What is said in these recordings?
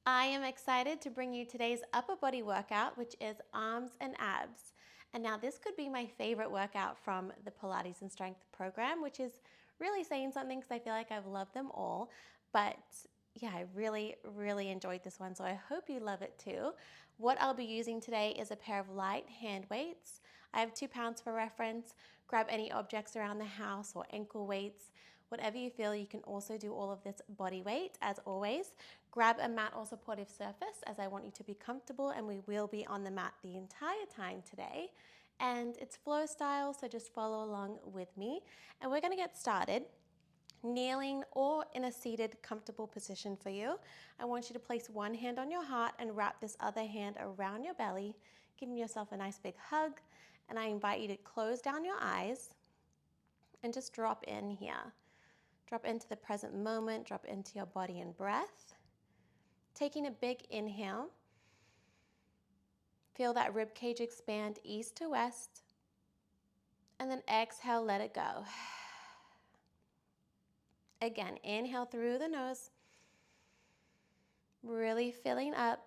I am excited to bring you today's upper body workout, which is arms and abs. And now this could be my favorite workout from the Pilates and Strength program, which is really saying something because I feel like I've loved them all. But yeah, I really enjoyed this one, so I hope you love it too. What I'll be using today is a pair of light hand weights. I have 2 pounds for reference. Grab any objects around the house or ankle weights. Whatever you feel, you can also do all of this body weight as always. Grab a mat or supportive surface as I want you to be comfortable, and we will be on the mat the entire time today. And it's flow style, so just follow along with me. And we're gonna get started. Kneeling or in a seated comfortable position for you. I want you to place one hand on your heart and wrap this other hand around your belly, giving yourself a nice big hug. And I invite you to close down your eyes and just drop in here. Drop into the present moment, drop into your body and breath. Taking a big inhale. Feel that rib cage expand east to west. And then exhale, let it go. Again, inhale through the nose, really filling up,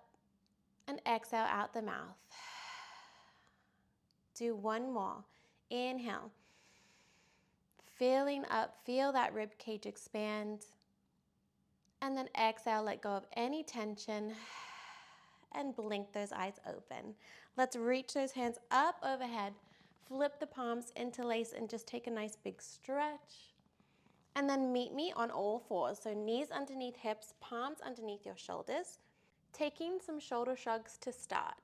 and exhale out the mouth. Do one more. Inhale, filling up, feel that rib cage expand, and then exhale, let go of any tension, and blink those eyes open. Let's reach those hands up overhead, flip the palms, interlace, and just take a nice big stretch. And then meet me on all fours. So knees underneath hips, palms underneath your shoulders. Taking some shoulder shrugs to start.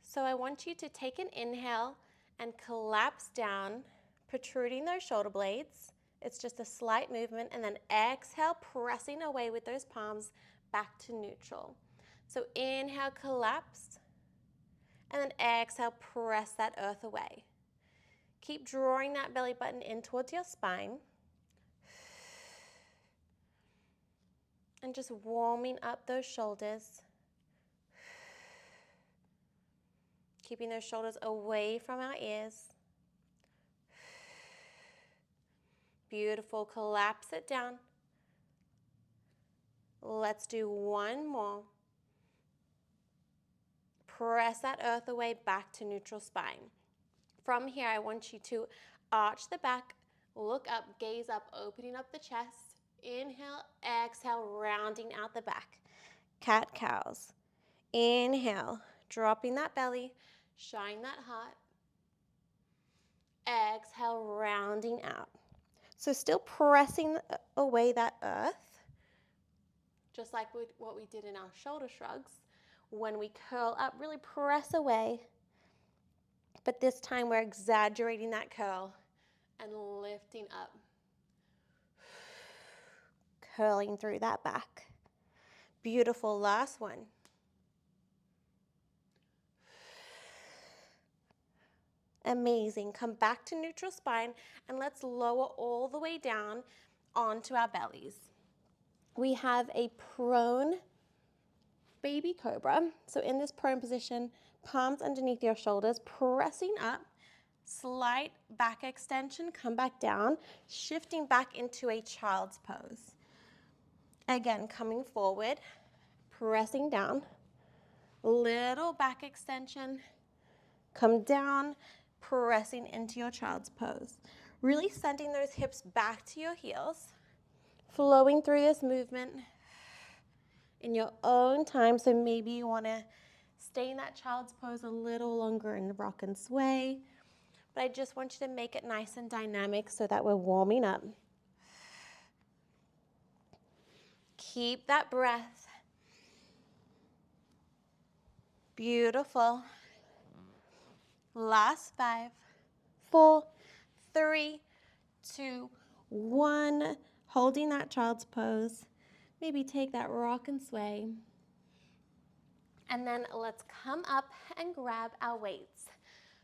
So I want you to take an inhale and collapse down, protruding those shoulder blades. It's just a slight movement, and then exhale, pressing away with those palms back to neutral. So inhale, collapse, and then exhale, press that earth away. Keep drawing that belly button in towards your spine. And just warming up those shoulders. Keeping those shoulders away from our ears. Beautiful, collapse it down. Let's do one more. Press that earth away back to neutral spine. From here, I want you to arch the back, look up, gaze up, opening up the chest. Inhale, exhale, rounding out the back. Cat-cows. Inhale, dropping that belly, shine that heart. Exhale, rounding out. So still pressing away that earth, just like what we did in our shoulder shrugs. When we curl up, really press away. But this time we're exaggerating that curl and lifting up. Curling through that back. Beautiful, last one. Amazing. Come back to neutral spine and let's lower all the way down onto our bellies. We have a prone baby cobra. So in this prone position, palms underneath your shoulders, pressing up, slight back extension, come back down, shifting back into a child's pose. Again, coming forward, pressing down, little back extension, come down, pressing into your child's pose. Really sending those hips back to your heels, flowing through this movement in your own time. So maybe you want to stay in that child's pose a little longer and rock and sway. But I just want you to make it nice and dynamic so that we're warming up. Keep that breath. Beautiful. Last 5, 4, 3, 2, 1. Holding that child's pose. Maybe take that rock and sway. And then let's come up and grab our weights.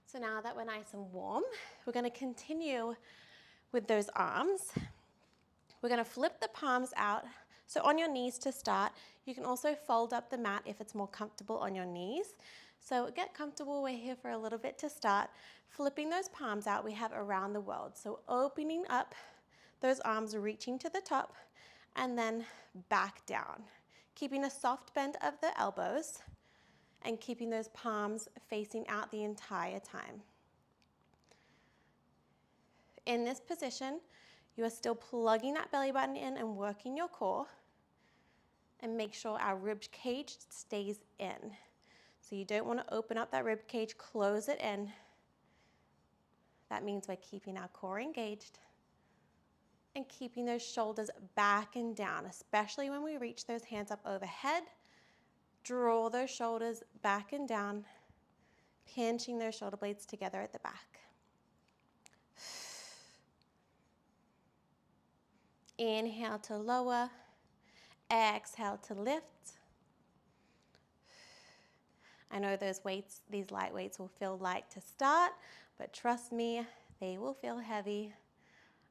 So now that we're nice and warm, we're going to continue with those arms. We're going to flip the palms out. So on your knees to start. You can also fold up the mat if it's more comfortable on your knees. So get comfortable. We're here for a little bit to start. Flipping those palms out, we have around the world. So opening up those arms, reaching to the top, and then back down. keeping a soft bend of the elbows and keeping those palms facing out the entire time. In this position, you are still plugging that belly button in and working your core, and make sure our rib cage stays in. So you don't want to open up that rib cage, close it in. That means we're keeping our core engaged and keeping those shoulders back and down, especially when we reach those hands up overhead. Draw those shoulders back and down, pinching those shoulder blades together at the back. Inhale to lower, exhale to lift. I know those weights, these light weights will feel light to start, but trust me, they will feel heavy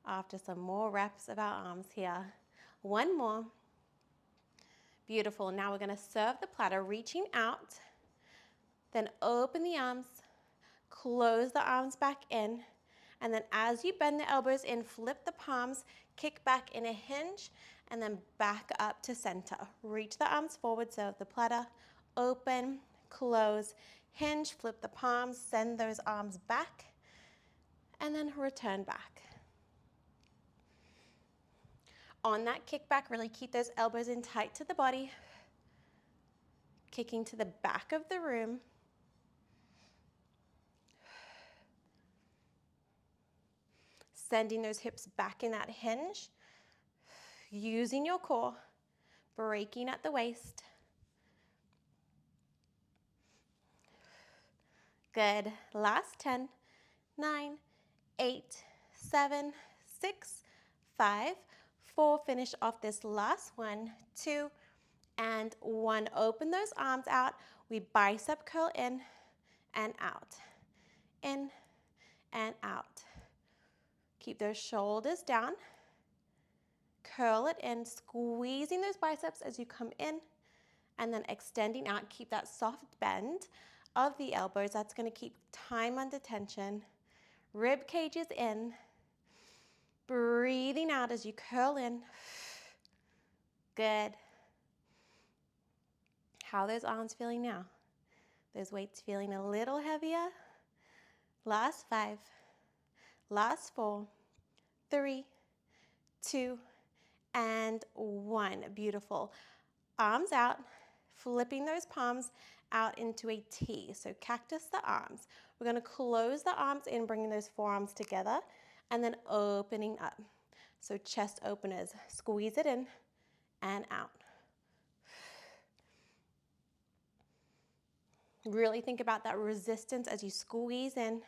after some more reps of our arms here. One more. Beautiful. Now we're going to serve the platter, reaching out, then open the arms, close the arms back in, and then as you bend the elbows in, flip the palms, kick back in a hinge, and then back up to center. Reach the arms forward, serve the platter, open, close, hinge, flip the palms, send those arms back, and then return back. On that kick back, really keep those elbows in tight to the body, kicking to the back of the room. Sending those hips back in that hinge, using your core, breaking at the waist. Good. Last 10, 9, 8, 7, 6, 5, 4. Finish off this last 1, 2, and 1. Open those arms out. We bicep curl in and out. In and out. Keep those shoulders down. Curl it in, squeezing those biceps as you come in, and then extending out. Keep that soft bend of the elbows. That's going to keep time under tension. Rib cages in. Breathing out as you curl in. Good. How are those arms feeling now? Those weights feeling a little heavier? Last 5. Last 4. 3, 2, and 1. Beautiful. Arms out, flipping those palms out into a T. So cactus the arms. We're going to close the arms in, bringing those forearms together, and then opening up. So chest openers. Squeeze it in and out. Really think about that resistance as you squeeze in.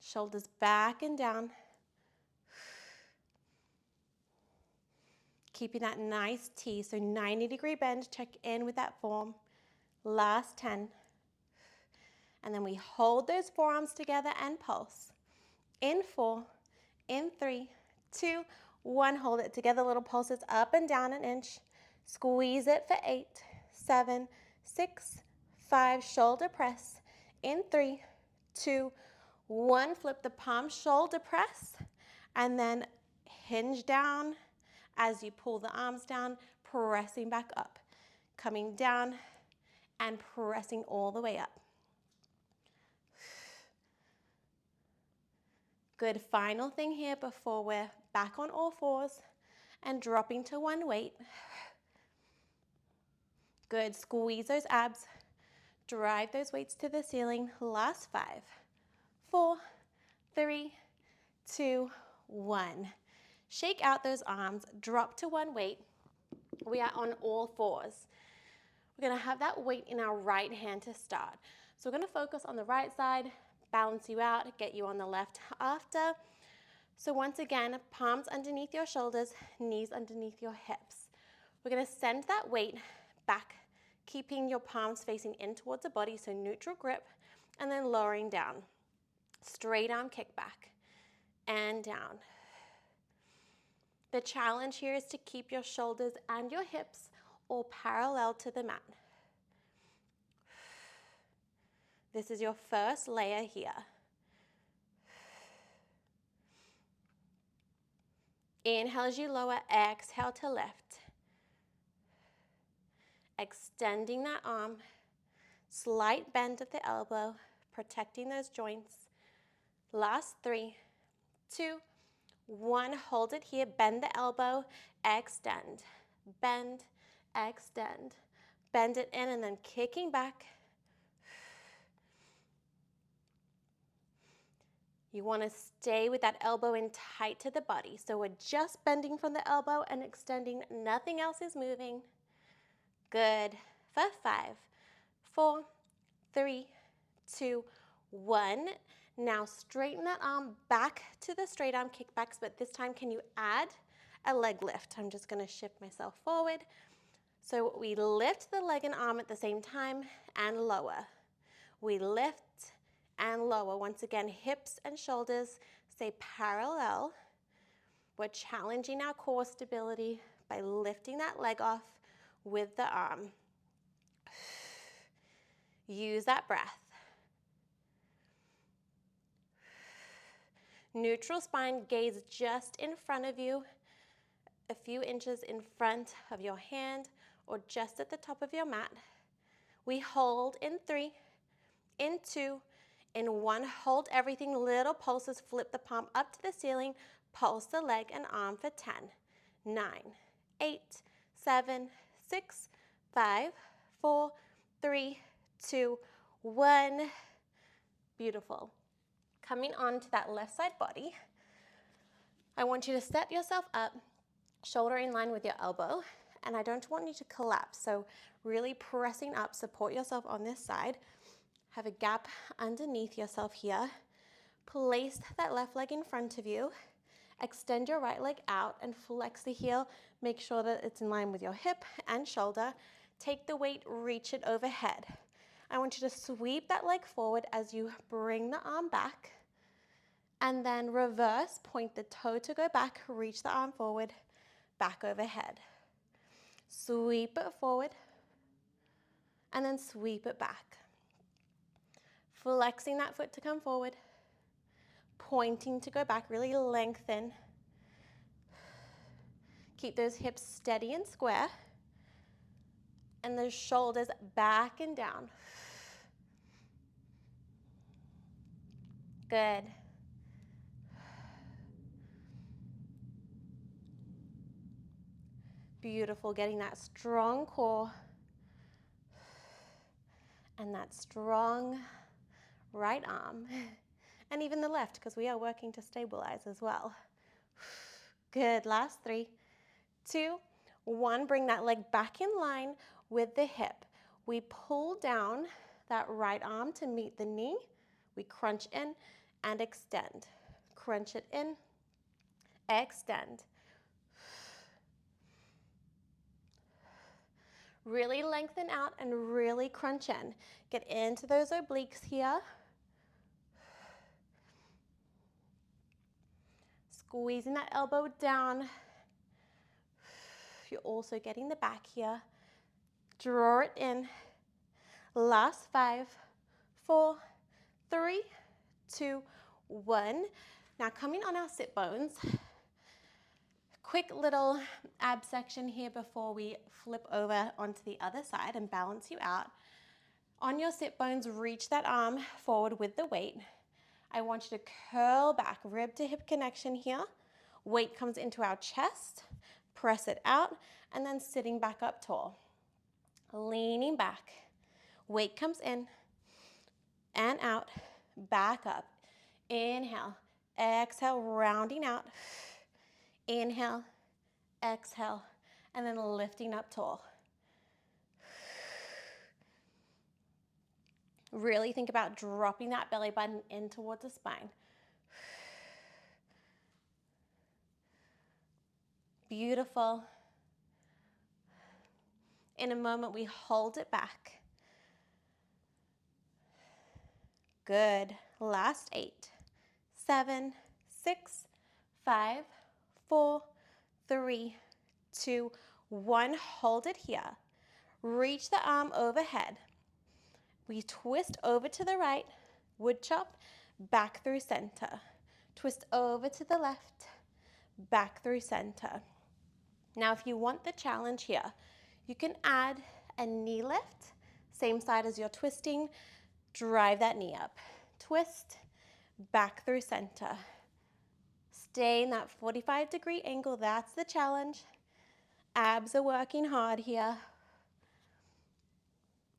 Shoulders back and down. Keeping that nice T, so 90-degree bend. Check in with that form. Last 10. And then we hold those forearms together and pulse. In 4, in 3, 2, 1. Hold it together, little pulses up and down an inch. Squeeze it for 8, 7, 6, 5. Shoulder press. In 3, 2, 1. Flip the palm, shoulder press, and then hinge down as you pull the arms down, pressing back up. Coming down and pressing all the way up. Good. Final thing here before we're back on all fours and dropping to one weight. Good. Squeeze those abs. Drive those weights to the ceiling. Last 5, 4, 3, 2, 1. Shake out those arms. Drop to one weight. We are on all fours. We're going to have that weight in our right hand to start. So we're going to focus on the right side, balance you out, get you on the left after. So once again, palms underneath your shoulders, knees underneath your hips. We're going to send that weight back, keeping your palms facing in towards the body, so neutral grip, and then lowering down. Straight arm kick back and down. The challenge here is to keep your shoulders and your hips all parallel to the mat. This is your first layer here. Inhale as you lower, exhale to lift. Extending that arm, slight bend at the elbow, protecting those joints. Last 3, 2, 1. Hold it here, bend the elbow, extend, bend, extend. Bend it in and then kicking back. You want to stay with that elbow in tight to the body. So we're just bending from the elbow and extending. Nothing else is moving. Good. For 5, 4, 3, 2, 1. Now straighten that arm back to the straight arm kickbacks, but this time can you add a leg lift? I'm just going to shift myself forward. So we lift the leg and arm at the same time and lower. We lift and lower. Once again, hips and shoulders stay parallel. We're challenging our core stability by lifting that leg off with the arm. Use that breath. Neutral spine, gaze just in front of you, a few inches in front of your hand or just at the top of your mat. We hold in 3, in 2, in 1. Hold everything, little pulses, flip the palm up to the ceiling, pulse the leg and arm for 10, 9, 8, 7, 6, 5, 4, 3, 2, 1. Beautiful. Coming on to that left side body, I want you to set yourself up, shoulder in line with your elbow, and I don't want you to collapse. So really pressing up, support yourself on this side. Have a gap underneath yourself here. Place that left leg in front of you. Extend your right leg out and flex the heel. Make sure that it's in line with your hip and shoulder. Take the weight, reach it overhead. I want you to sweep that leg forward as you bring the arm back. And then reverse, point the toe to go back, reach the arm forward, back overhead. Sweep it forward, and then sweep it back. Flexing that foot to come forward, pointing to go back, really lengthen. Keep those hips steady and square, and those shoulders back and down. Good. Beautiful, getting that strong core and that strong right arm, and even the left, because we are working to stabilize as well. Good, last 3, 2, 1. Bring that leg back in line with the hip. We pull down that right arm to meet the knee. We crunch in and extend. Crunch it in, extend. Really lengthen out and really crunch in. Get into those obliques here. Squeezing that elbow down. You're also getting the back here. Draw it in. Last 5, 4, 3, 2, 1. Now coming on our sit bones. Quick little ab section here before we flip over onto the other side and balance you out. On your sit bones, reach that arm forward with the weight. I want you to curl back, rib to hip connection here. Weight comes into our chest, press it out, and then sitting back up tall. Leaning back, weight comes in and out, back up. Inhale, exhale, rounding out. Inhale, exhale, and then lifting up tall. Really think about dropping that belly button in towards the spine. Beautiful. In a moment, we hold it back. Good. Last 8, 7, 6, 5, 4, 3, 2, 1. Hold it here. Reach the arm overhead. We twist over to the right, wood chop, back through center. Twist over to the left, back through center. Now, if you want the challenge here, you can add a knee lift, same side as you're twisting. Drive that knee up. Twist, back through center. Stay in that 45-degree angle. That's the challenge. Abs are working hard here,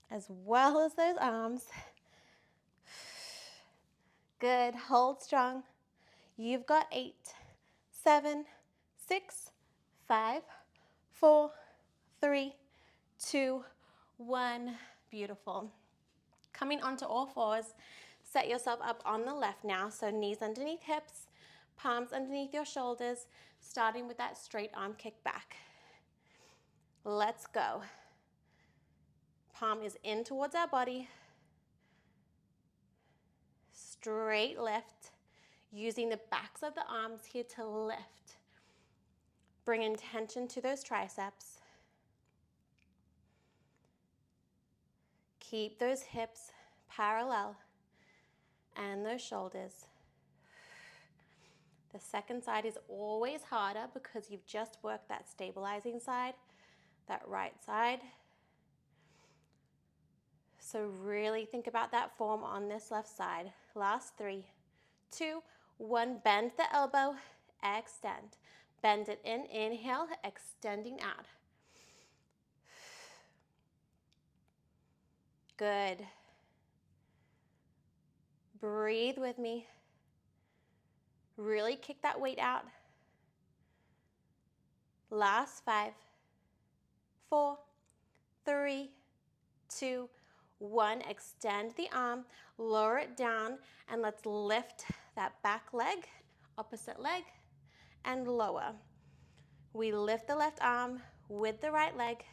as well as those arms. Good. Hold strong. You've got 8, 7, 6, 5, 4, 3, 2, 1. Beautiful. Coming onto all fours, set yourself up on the left now. So knees underneath hips, palms underneath your shoulders, starting with that straight arm kick back. Let's go. Palm is in towards our body. Straight lift. Using the backs of the arms here to lift. Bring intention to those triceps. Keep those hips parallel and those shoulders. The second side is always harder because you've just worked that stabilizing side, that right side. So really think about that form on this left side. Last 3, 2, 1. Bend the elbow, extend. Bend it in, inhale, extending out. Good. Breathe with me. Really kick that weight out. Last 5, 4, 3, 2, 1. Extend the arm, lower it down, and let's lift that back leg, opposite leg, and lower. We lift the left arm with the right leg,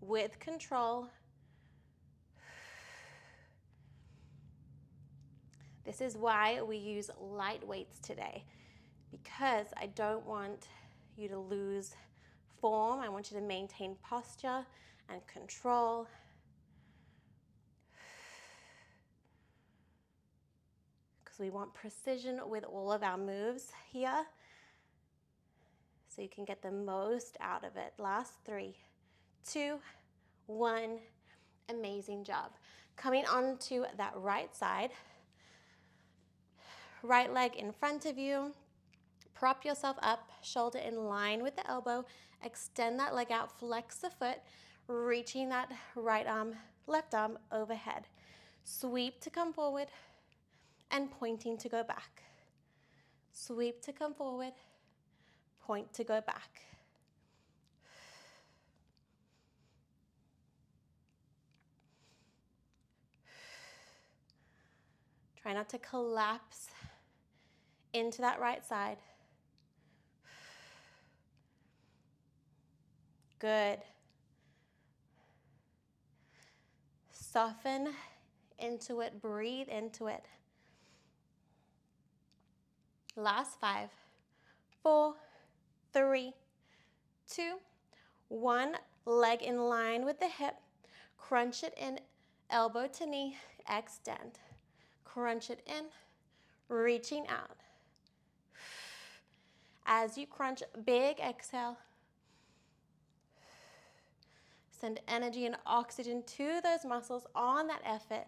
with control. This is why we use light weights today, because I don't want you to lose form. I want you to maintain posture and control. Because we want precision with all of our moves here, so you can get the most out of it. Last 3, 2, 1. Amazing job. Coming onto that right side. Right leg in front of you. Prop yourself up, shoulder in line with the elbow. Extend that leg out, flex the foot, reaching that right arm, left arm overhead. Sweep to come forward and pointing to go back. Sweep to come forward, point to go back. Try not to collapse into that right side. Good. Soften into it, breathe into it. Last 5, 4, 3, 2, 1. Leg in line with the hip. Crunch it in, elbow to knee, extend. Crunch it in, reaching out. As you crunch, big exhale. Send energy and oxygen to those muscles on that effort.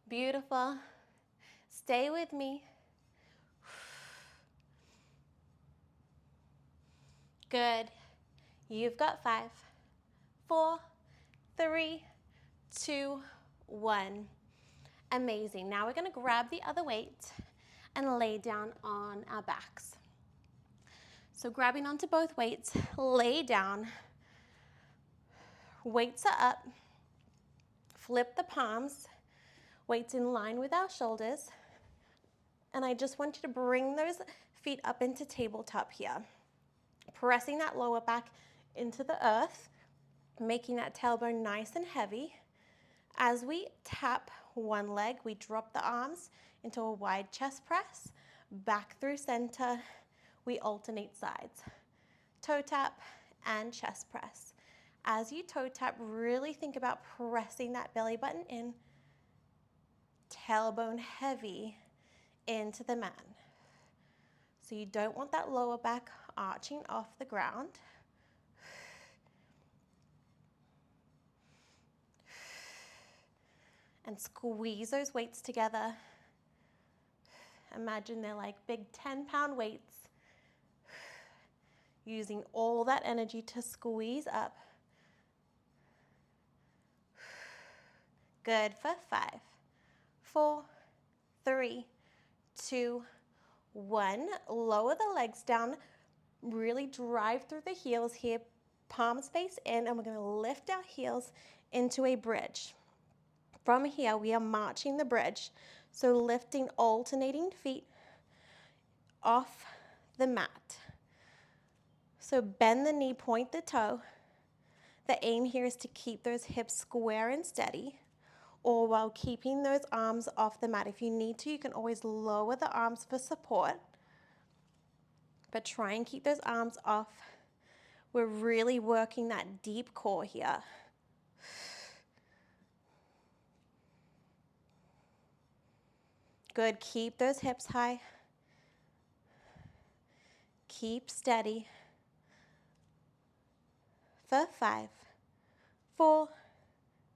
Beautiful. Stay with me. Good. You've got 5, 4, 3, 2, 1. Amazing. Now we're going to grab the other weight and lay down on our backs. So grabbing onto both weights, lay down. Weights are up. Flip the palms. Weights in line with our shoulders. And I just want you to bring those feet up into tabletop here. Pressing that lower back into the earth, making that tailbone nice and heavy. As we tap one leg, we drop the arms into a wide chest press, back through center. We alternate sides, toe tap and chest press. As you toe tap, really think about pressing that belly button in tailbone heavy into the mat. So you don't want that lower back arching off the ground. And squeeze those weights together. Imagine they're like big 10-pound weights. Using all that energy to squeeze up. Good for 5, 4, 3, 2, 1. Lower the legs down. Really drive through the heels here. Palms face in, and we're going to lift our heels into a bridge. From here, we are marching the bridge. So lifting alternating feet off the mat. So bend the knee, point the toe. The aim here is to keep those hips square and steady, or while keeping those arms off the mat. If you need to, you can always lower the arms for support, but try and keep those arms off. We're really working that deep core here. Good, keep those hips high. Keep steady. For 5, 4,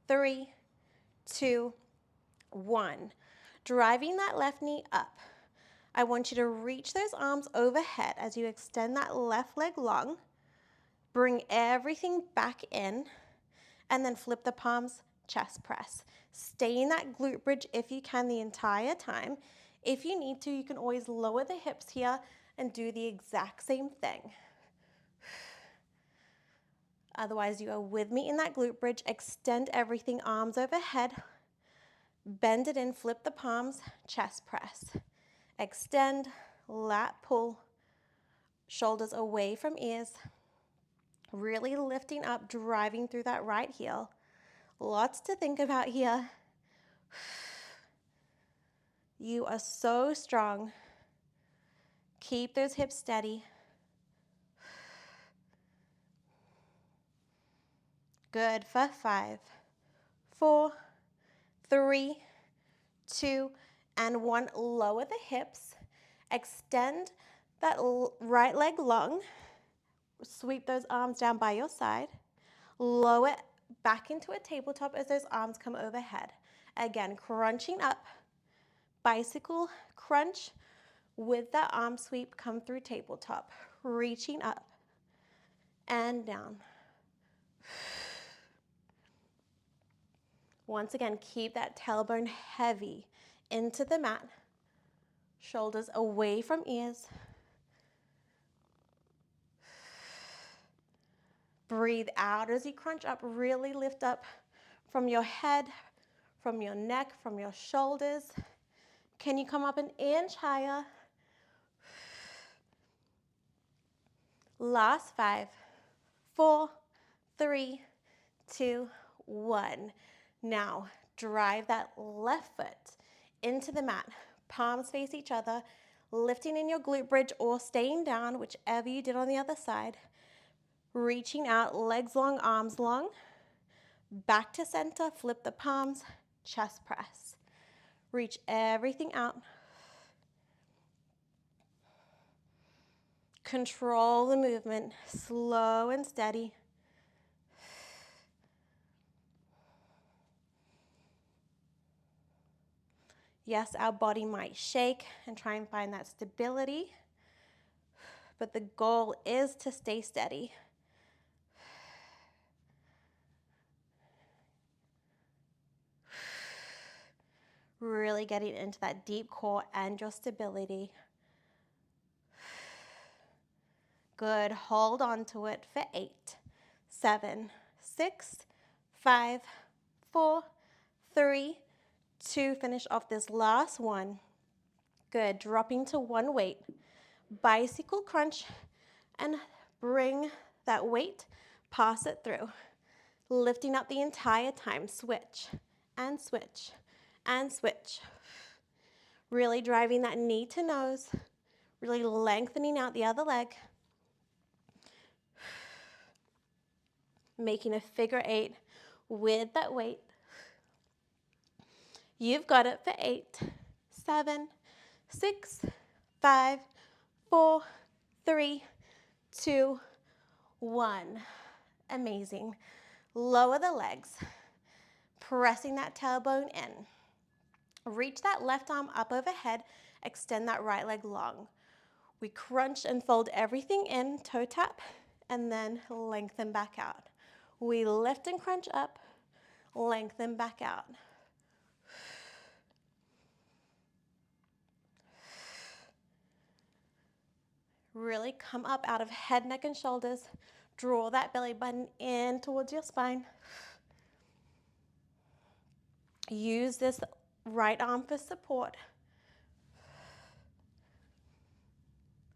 3, 2, 1. Driving that left knee up. I want you to reach those arms overhead as you extend that left leg long. Bring everything back in, and then flip the palms, chest press. Stay in that glute bridge if you can the entire time. If you need to, you can always lower the hips here and do the exact same thing. Otherwise, you are with me in that glute bridge. Extend everything, arms overhead. Bend it in, flip the palms, chest press. Extend, lat pull, shoulders away from ears. Really lifting up, driving through that right heel. Lots to think about here. You are so strong. Keep those hips steady. Good for 5, 4, 3, 2, and 1. Lower the hips. Extend that right leg long. Sweep those arms down by your side. Lower it back into a tabletop as those arms come overhead. Again, crunching up. Bicycle crunch with that arm sweep, come through tabletop. Reaching up and down. Once again, keep that tailbone heavy into the mat. Shoulders away from ears. Breathe out as you crunch up. Really lift up from your head, from your neck, from your shoulders. Can you come up an inch higher? Last 5, 4, 3, 2, 1. Now, drive that left foot into the mat. Palms face each other, lifting in your glute bridge or staying down, whichever you did on the other side. Reaching out, legs long, arms long. Back to center, flip the palms, chest press. Reach everything out. Control the movement, slow and steady. Yes, our body might shake and try and find that stability, but the goal is to stay steady. Really getting into that deep core and your stability. Good, hold on to it for 8, 7, 6, 5, 4, 3, 2. Finish off this last one. Good, dropping to one weight. Bicycle crunch and bring that weight, pass it through. Lifting up the entire time, switch and switch and switch. Really driving that knee to nose, really lengthening out the other leg. Making a figure 8 with that weight. You've got it for 8, 7, 6, 5, 4, 3, 2, 1. Amazing. Lower the legs, pressing that tailbone in. Reach that left arm up overhead, extend that right leg long. We crunch and fold everything in, toe tap, and then lengthen back out. We lift and crunch up, lengthen back out. Really come up out of head, neck, and shoulders. Draw that belly button in towards your spine. Use this right arm for support.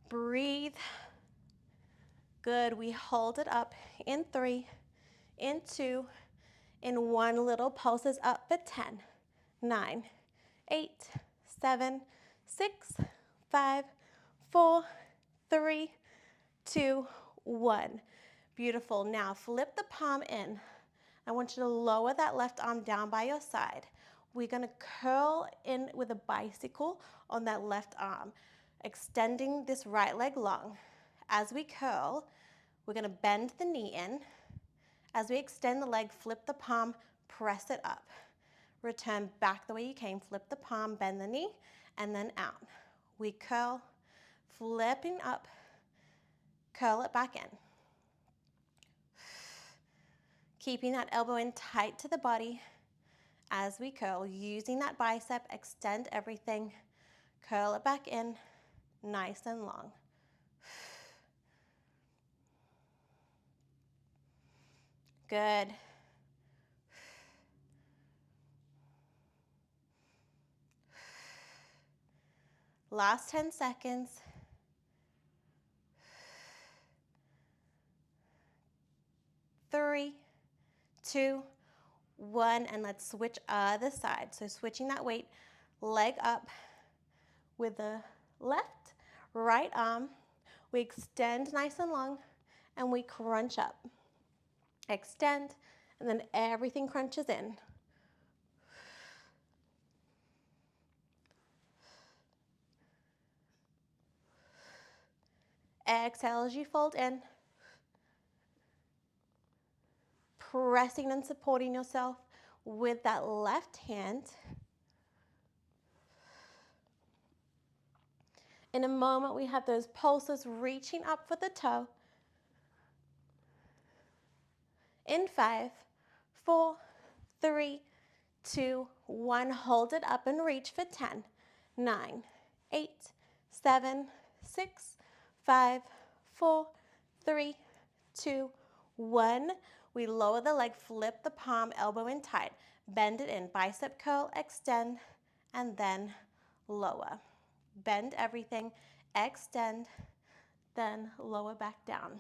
Breathe. Good. We hold it up in 3, in 2, in 1. Little pulses up for 10, 9, 8, 7, 6, 5, 4, 3, 2, 1. Beautiful. Now flip the palm in. I want you to lower that left arm down by your side. We're going to curl in with a bicycle on that left arm, extending this right leg long. As we curl, we're going to bend the knee in. As we extend the leg, flip the palm, press it up. Return back the way you came. Flip the palm, bend the knee, and then out. We curl, flipping up, curl it back in. Keeping that elbow in tight to the body as we curl, using that bicep, extend everything, curl it back in, nice and long. Good. Last 10 seconds. Three, 2, 1, and let's switch other side. So switching that weight, leg up with the left, right arm. We extend nice and long, and we crunch up. Extend, and then everything crunches in. Exhale as you fold in. Pressing and supporting yourself with that left hand. In a moment, we have those pulses reaching up for the toe. In 5, 4, 3, 2, 1. Hold it up and reach for 10, 9, 8, 7, 6, 5, 4, 3, 2, 1. We lower the leg, flip the palm, elbow in tight. Bend it in, bicep curl, extend, and then lower. Bend everything, extend, then lower back down.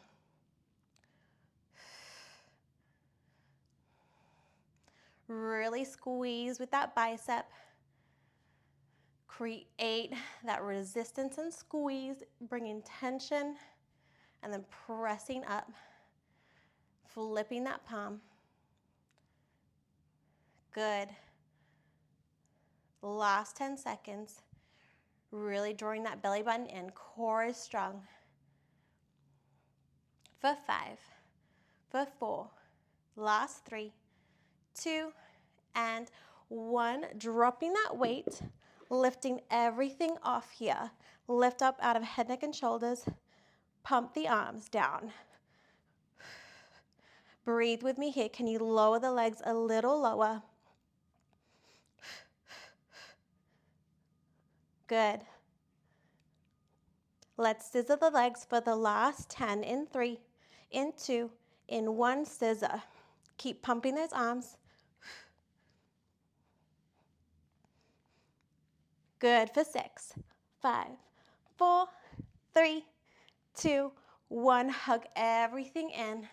Really squeeze with that bicep. Create that resistance and squeeze, bringing tension, and then pressing up, flipping that palm. Good. Last 10 seconds. Really drawing that belly button in. Core is strong. For 5, for 4, last 3, 2, and 1. Dropping that weight, lifting everything off here. Lift up out of head, neck, and shoulders. Pump the arms down. Breathe with me here. Can you lower the legs a little lower? Good. Let's scissor the legs for the last 10 in 3, in 2, in 1, scissor. Keep pumping those arms. Good for 6, 5, 4, 3, 2, 1. Hug everything in.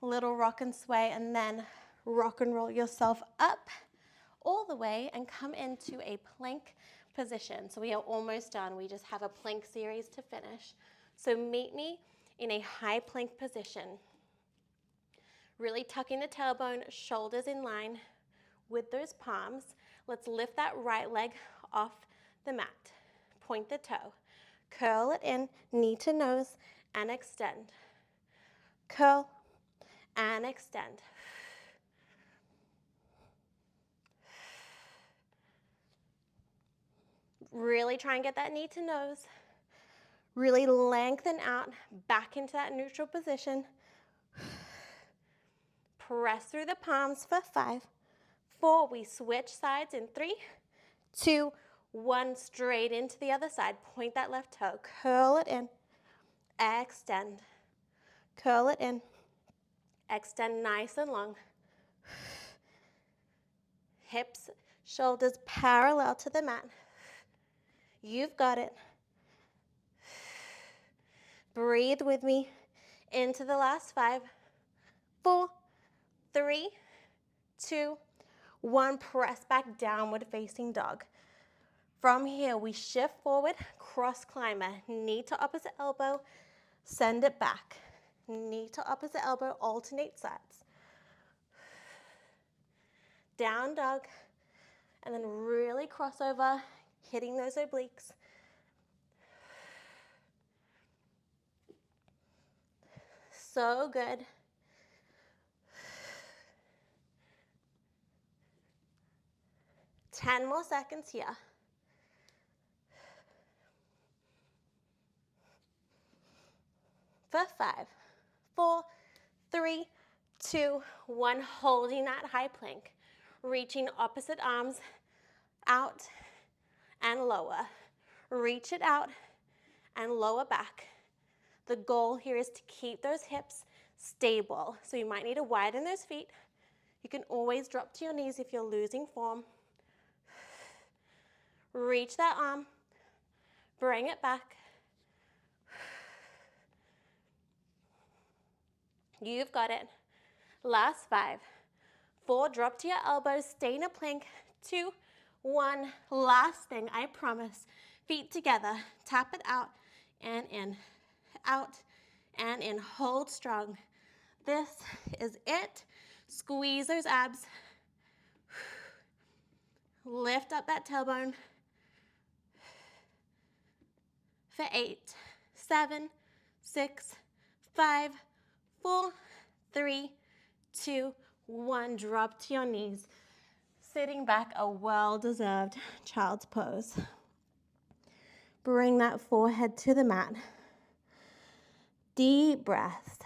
Little rock and sway, and then rock and roll yourself up all the way and come into a plank position. So we are almost done. We just have a plank series to finish. So meet me in a high plank position. Really tucking the tailbone, shoulders in line with those palms. Let's lift that right leg off the mat. Point the toe. Curl it in, knee to nose, and extend. Curl and extend. Really try and get that knee to nose. Really lengthen out back into that neutral position. Press through the palms for 5, 4. We switch sides in 3, 2, 1. Straight into the other side. Point that left toe. Curl it in. Extend. Curl it in. Extend nice and long. Hips, shoulders parallel to the mat. You've got it. Breathe with me into the last 5, 4, 3, 2, 1. Press back, downward facing dog. From here, we shift forward, cross climber, knee to opposite elbow, send it back. Knee to opposite elbow, alternate sides. Down dog, and then really cross over, hitting those obliques. So good. Ten more seconds here. For 5, 4, 3, 2, 1. Holding that high plank. Reaching opposite arms out and lower. Reach it out and lower back. The goal here is to keep those hips stable. So you might need to widen those feet. You can always drop to your knees if you're losing form. Reach that arm. Bring it back. You've got it. Last 5, 4. Drop to your elbows. Stay in a plank. 2, 1. Last thing, I promise. Feet together. Tap it out and in. Out and in. Hold strong. This is it. Squeeze those abs. Lift up that tailbone. For 8, 7, 6, 5, 4, 3, 2, 1. Drop to your knees. Sitting back, a well-deserved child's pose. Bring that forehead to the mat. Deep breaths.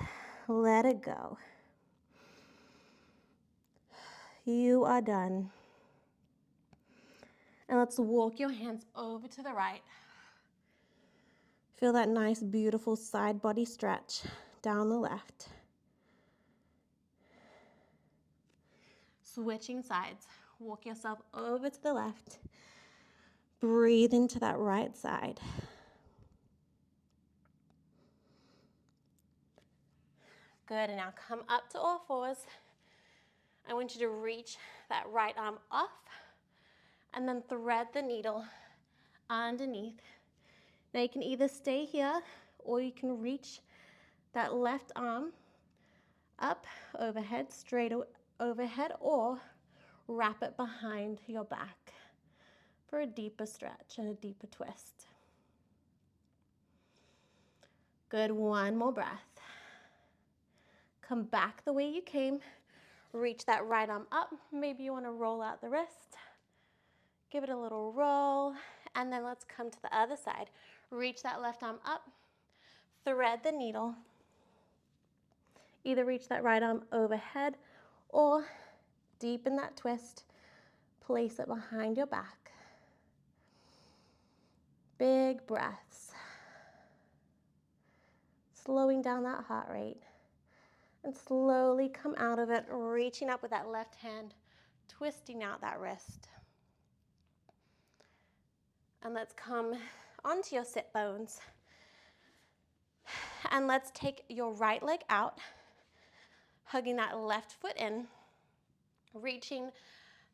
Let it go. You are done. And let's walk your hands over to the right. Feel that nice, beautiful side body stretch down the left. Switching sides. Walk yourself over to the left. Breathe into that right side. Good, and now come up to all fours. I want you to reach that right arm off and then thread the needle underneath. Now you can either stay here or you can reach that left arm up, overhead, straight overhead, or wrap it behind your back for a deeper stretch and a deeper twist. Good, 1 more breath. Come back the way you came. Reach that right arm up. Maybe you want to roll out the wrist. Give it a little roll, and then let's come to the other side. Reach that left arm up. Thread the needle. Either reach that right arm overhead or deepen that twist. Place it behind your back. Big breaths. Slowing down that heart rate. And slowly come out of it, reaching up with that left hand, twisting out that wrist. And let's come onto your sit bones. And let's take your right leg out, hugging that left foot in, reaching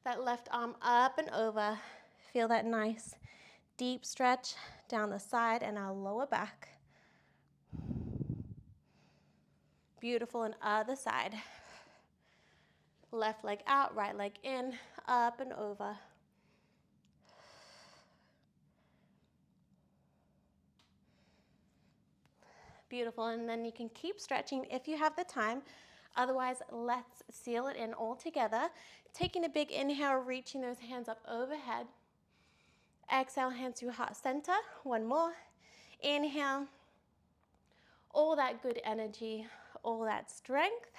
that left arm up and over. Feel that nice deep stretch down the side and our lower back. Beautiful, and other side. Left leg out, right leg in, up and over. Beautiful, and then you can keep stretching if you have the time. Otherwise, let's seal it in all together. Taking a big inhale, reaching those hands up overhead. Exhale, hands to heart center. One more. Inhale. All that good energy, all that strength.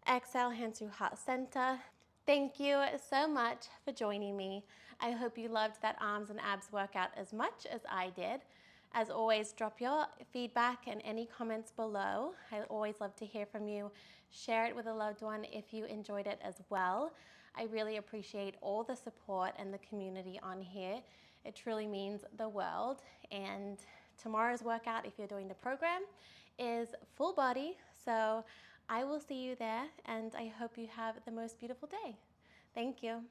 Exhale, hands to heart center. Thank you so much for joining me. I hope you loved that arms and abs workout as much as I did. As always, drop your feedback and any comments below. I always love to hear from you. Share it with a loved one if you enjoyed it as well. I really appreciate all the support and the community on here. It truly means the world. And tomorrow's workout, if you're doing the program, is full body. So I will see you there, and I hope you have the most beautiful day. Thank you.